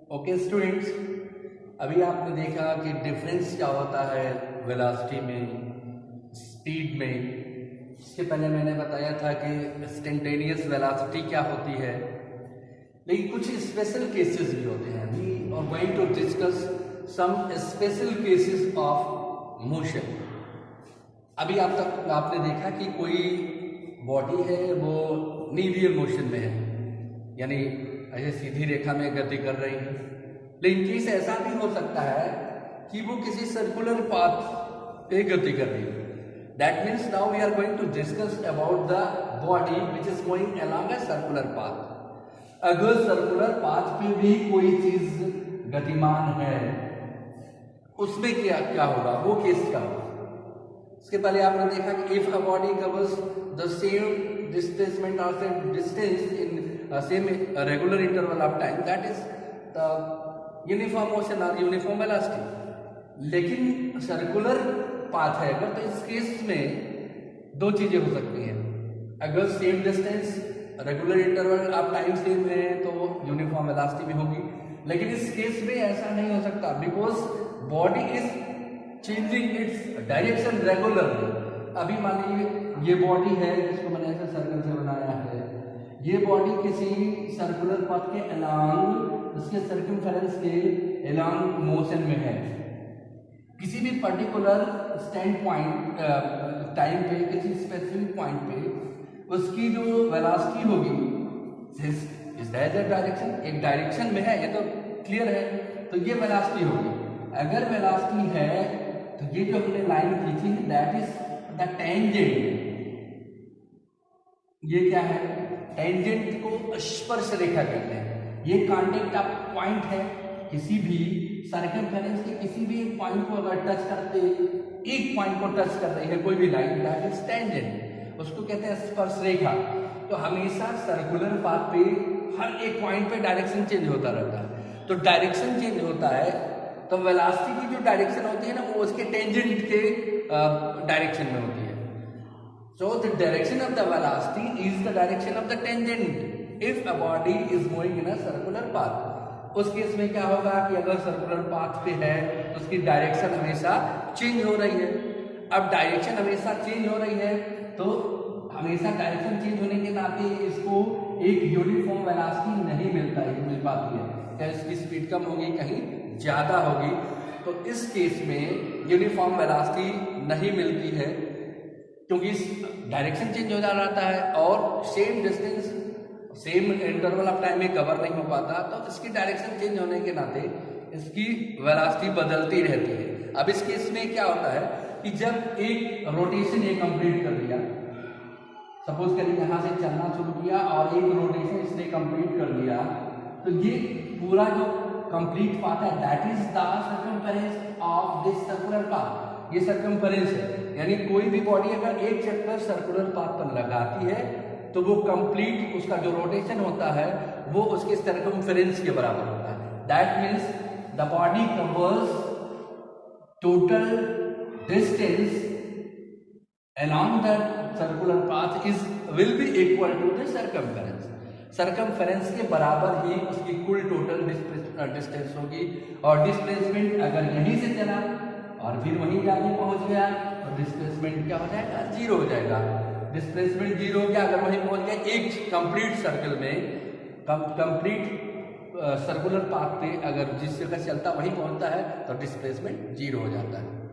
Okay students, अभी आपने देखा कि डिफरेंस क्या होता है वेलोसिटी में, स्पीड में। इससे पहले मैंने बताया था कि इंस्टेंटेनियस वेलोसिटी क्या होती है, लेकिन कुछ स्पेशल केसेस भी होते हैं। We are going to discuss some special cases of motion. अभी आपने देखा कि कोई बॉडी है वो लीनियर मोशन में है, यानी ऐसे सीधी रेखा में गति कर रही है। लेकिन केस ऐसा भी हो सकता है कि वो किसी सर्कुलर पाथ पे गति कर रही है। That means now we are going to discuss about the body which is going along a circular path. अगर सर्कुलर पाथ पे भी कोई चीज गतिमान है, उसमें क्या क्या होगा, वो केस क्या होगा। इसके पहले आपने देखा कि if a body covers the same displacement or same distance in same regular interval of time, that is the uniform motion or uniform velocity। लेकिन सर्कुलर पाथ है अगर, तो इस केस में दो चीजें हो सकती हैं। अगर same distance regular interval of time same है तो यूनिफॉर्म वेलोसिटी भी होगी, लेकिन इस केस में ऐसा नहीं हो सकता because body is changing its direction regularly. अभी मान लीजिए ये बॉडी है जिसको मैंने ऐसे सर्कल से बनाया है, ये बॉडी किसी सर्कुलर पाथ के अलोंग, उसके सर्कमफेरेंस के अलोंग मोशन में है। किसी भी पर्टिकुलर स्टैंड पॉइंट टाइम पे, किसी स्पेसिफिक पॉइंट पे उसकी जो वेलोसिटी होगी इस डायरेक्शन, एक डायरेक्शन में है, ये तो क्लियर है, तो ये वेलोसिटी होगी। अगर वेलोसिटी है तो ये जो हमने लाइन खींची है दैट इज द टेंजेंट। ये क्या है, टेंजेंट को स्पर्श रेखा कहते हैं। ये कांटेक्ट ऑफ पॉइंट है, किसी भी सर्कमफेरेंस के किसी भी एक पॉइंट को अगर टच करते, एक पॉइंट को टच कर रही है कोई भी लाइन, दैट इज टेंजेंट, उसको कहते हैं स्पर्श रेखा। तो हमेशा सर्कुलर पाथ पे हर एक पॉइंट पे डायरेक्शन चेंज होता रहता है। तो डायरेक्शन चेंज होता है तो वेलोसिटी की जो डायरेक्शन होती है ना, वो उसके टेंजेंट के डायरेक्शन में होती है। So the direction of the velocity is the direction of the tangent if a body is going in a circular path। उस केस में क्या होगा कि अगर सर्कुलर पाथ पे है तो उसकी डायरेक्शन हमेशा चेंज हो रही है। अब डायरेक्शन हमेशा चेंज हो रही है तो हमेशा डायरेक्शन चेंज होने के नाते इसको एक यूनिफॉर्म वेलोसिटी नहीं मिल पाती है। क्या इसकी स्पीड कम होगी, कहीं ज्यादा होगी। तो इस केस में यूनिफॉर्म वेलोसिटी नहीं मिलती है क्योंकि डायरेक्शन चेंज हो जाता है और same distance same interval of time में कवर नहीं हो पाता। तो इसकी डायरेक्शन चेंज होने के नाते इसकी वेलोसिटी बदलती रहती है। अब इस केस में क्या होता है कि जब एक रोटेशन ये कंप्लीट कर लिया, सपोज करिए यहाँ से चलना शुरू किया और एक रोटेशन इसने कंप्लीट कर लिया, तो ये पूरा जो कंप्लीट पाथ है that is the circumference of this circular path. ये सर्कमफेरेंस है, यानी कोई भी बॉडी अगर एक चक्कर सर्कुलर पाथ पर लगाती है तो वो कंप्लीट उसका जो रोटेशन होता है वो उसके सर्कमफेरेंस के बराबर होता है। That means the body covers total distance along the circular path is will be equal to the circumference। Circumference के बराबर ही उसकी कुल टोटल डिस्टेंस होगी। और डिस्प्लेसमेंट अगर यहीं से चला और फिर वहीं जाके पहुंच गया तो डिस्प्लेसमेंट क्या हो जाएगा, जीरो हो जाएगा। डिस्प्लेसमेंट जीरो हो गया अगर वहीं पहुंच गया एक कंप्लीट सर्कल में, कंप्लीट सर्कुलर पाथ पे अगर जिस जगह चलता वहीं पहुंचता है तो डिस्प्लेसमेंट जीरो हो जाता है।